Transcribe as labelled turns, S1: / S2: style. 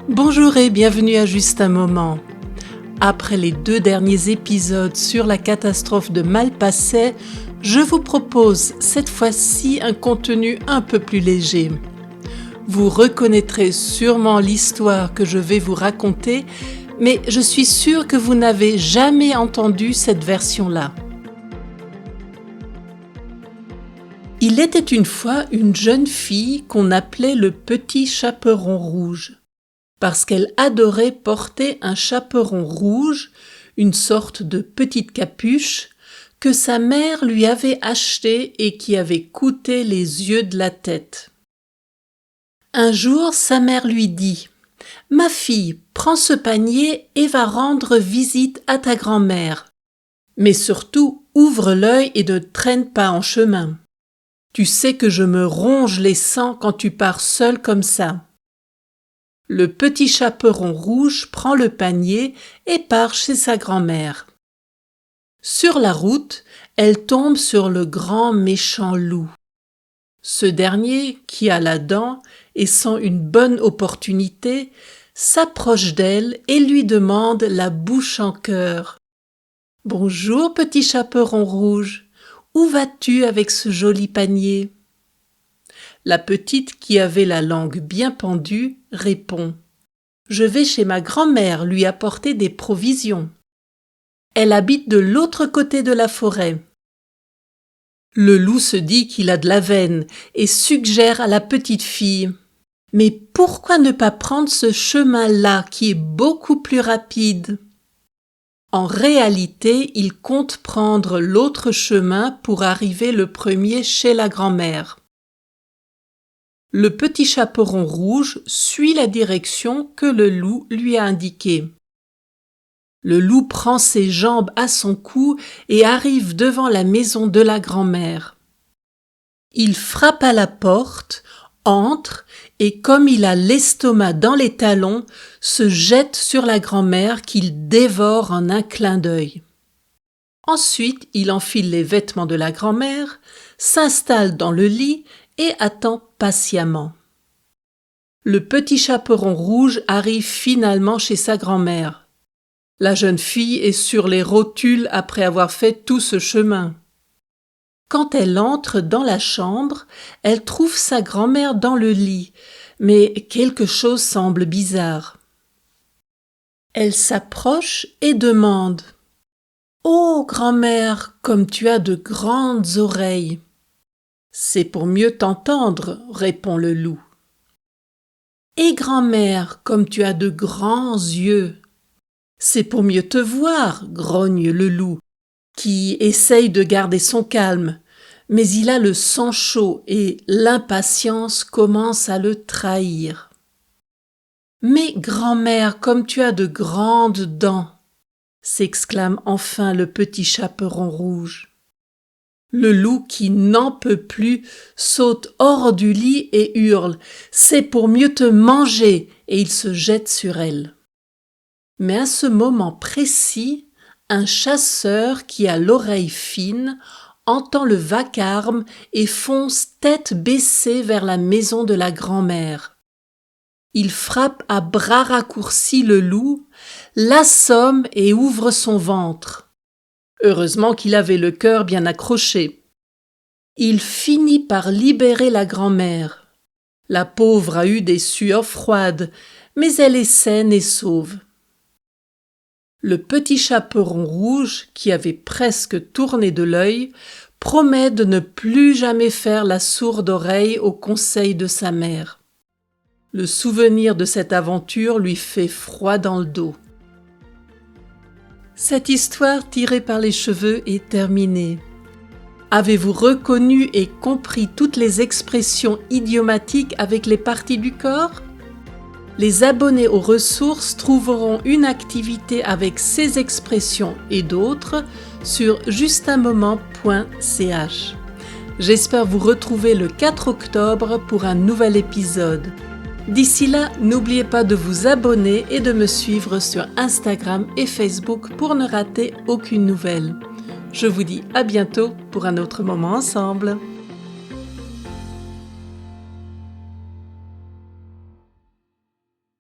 S1: Bonjour et bienvenue à Juste un moment. Après les 2 derniers épisodes sur la catastrophe de Malpasset, je vous propose cette fois-ci un contenu un peu plus léger. Vous reconnaîtrez sûrement l'histoire que je vais vous raconter, mais je suis sûre que vous n'avez jamais entendu cette version-là. Il était une fois une jeune fille qu'on appelait le petit chaperon rouge, parce qu'elle adorait porter un chaperon rouge, une sorte de petite capuche, que sa mère lui avait acheté et qui avait coûté les yeux de la tête. Un jour, sa mère lui dit « Ma fille, prends ce panier et va rendre visite à ta grand-mère. Mais surtout, ouvre l'œil et ne traîne pas en chemin. Tu sais que je me ronge les sangs quand tu pars seule comme ça. » Le petit chaperon rouge prend le panier et part chez sa grand-mère. Sur la route, elle tombe sur le grand méchant loup. Ce dernier, qui a la dent et sent une bonne opportunité, s'approche d'elle et lui demande la bouche en cœur. « Bonjour, petit chaperon rouge, où vas-tu avec ce joli panier ?» La petite, qui avait la langue bien pendue, répond « Je vais chez ma grand-mère lui apporter des provisions. Elle habite de l'autre côté de la forêt. » Le loup se dit qu'il a de la veine et suggère à la petite fille « Mais pourquoi ne pas prendre ce chemin-là qui est beaucoup plus rapide ?» En réalité, il compte prendre l'autre chemin pour arriver le premier chez la grand-mère. Le petit chaperon rouge suit la direction que le loup lui a indiquée. Le loup prend ses jambes à son cou et arrive devant la maison de la grand-mère. Il frappe à la porte, entre et comme il a l'estomac dans les talons, se jette sur la grand-mère qu'il dévore en un clin d'œil. Ensuite, il enfile les vêtements de la grand-mère, s'installe dans le lit et attend patiemment. Le petit chaperon rouge arrive finalement chez sa grand-mère. La jeune fille est sur les rotules après avoir fait tout ce chemin. Quand elle entre dans la chambre, elle trouve sa grand-mère dans le lit, mais quelque chose semble bizarre. Elle s'approche et demande « Oh, grand-mère, comme tu as de grandes oreilles !»« C'est pour mieux t'entendre, » répond le loup. « Et grand-mère, comme tu as de grands yeux !»« C'est pour mieux te voir, » grogne le loup, qui essaye de garder son calme, mais il a le sang chaud et l'impatience commence à le trahir. « Mais grand-mère, comme tu as de grandes dents !» s'exclame enfin le petit chaperon rouge. Le loup, qui n'en peut plus, saute hors du lit et hurle « C'est pour mieux te manger !» et il se jette sur elle. Mais à ce moment précis, un chasseur qui a l'oreille fine entend le vacarme et fonce tête baissée vers la maison de la grand-mère. Il frappe à bras raccourcis le loup, l'assomme et ouvre son ventre. Heureusement qu'il avait le cœur bien accroché. Il finit par libérer la grand-mère. La pauvre a eu des sueurs froides, mais elle est saine et sauve. Le petit chaperon rouge, qui avait presque tourné de l'œil, promet de ne plus jamais faire la sourde oreille aux conseils de sa mère. Le souvenir de cette aventure lui fait froid dans le dos. Cette histoire tirée par les cheveux est terminée. Avez-vous reconnu et compris toutes les expressions idiomatiques avec les parties du corps ? Les abonnés aux ressources trouveront une activité avec ces expressions et d'autres sur justunmoment.ch. J'espère vous retrouver le 4 octobre pour un nouvel épisode. D'ici là, n'oubliez pas de vous abonner et de me suivre sur Instagram et Facebook pour ne rater aucune nouvelle. Je vous dis à bientôt pour un autre moment ensemble.